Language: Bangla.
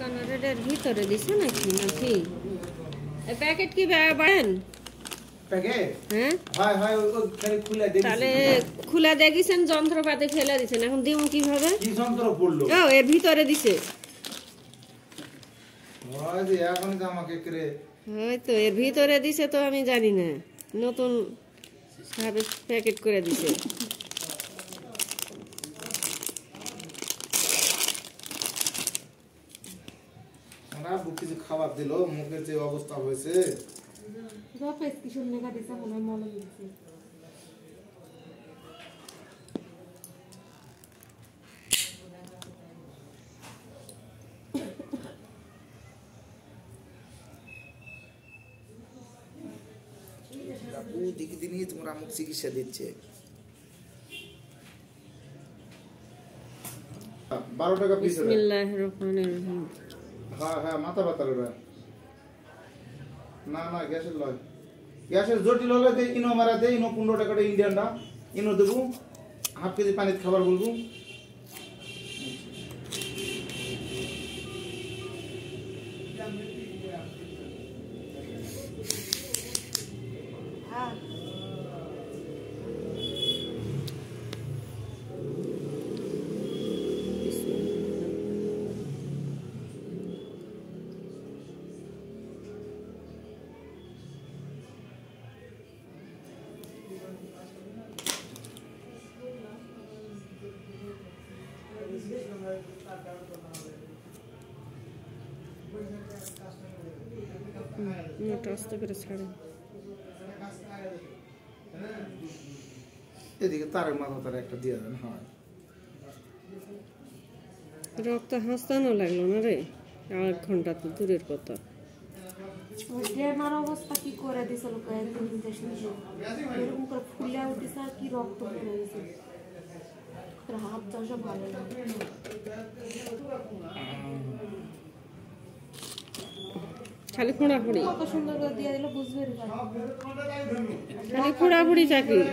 কানারের ভিতরে দিছে নাকি নাকি এই প্যাকেট কি বাড়েন প্যাকেট হ্যাঁ হয় হয় ওই খালি খুলে দিয়েছেন তাহলে খুলে দেখিছেন যন্ত্রপাতি ফেলে দিছেন এখন দিমু কিভাবে কি যন্ত্র পড়লো ও এর ভিতরে দিছে ওই যে এখন তো আমাকে করে হয়তো এর ভিতরে দিছে তো আমি জানি না নতুন ভাবে প্যাকেট করে দিছে ওরা কিছু খাবার দিল মুখের যে অবস্থা হয়েছে বাপেস কি শুনে কাটিছে মনে মনে দিছে দিকে দিনই তোমরা মুখ চিকিৎসা দিচ্ছে 12 টাকা পিস বিসমিল্লাহির রহমানির রহিম হ্যাঁ হ্যাঁ মাথা ব্যথা রে না না গ্যাসের লয় গ্যাসের জটিল হলে দে ইনো মারা দে ইনো 15 টাকা ইন্ডিয়ান না ইনো দেবো হাফ কেজি পানিতে খাবার বলবো মোটা আস্তে করে ছাড়েন এদিকে তারের মাথা তার একটা দিয়ে দেন হয় রক্ত হাসতানো লাগলো না রে 1 ঘন্টা তো দূরের কথা ড্রেনার অবস্থা কি করে দিছিল কয়েকদিন দেশ নিয়ে এরকম করে ফুলে উঠেছে আর কি রক্ত বের হয়েছে তোর হাত চাষা ভালো লাগে খালি খোঁড়াখুড়ি কত সুন্দর করে দিয়ে দিল বুঝবে খালি খোঁড়াখুড়ি চাকরি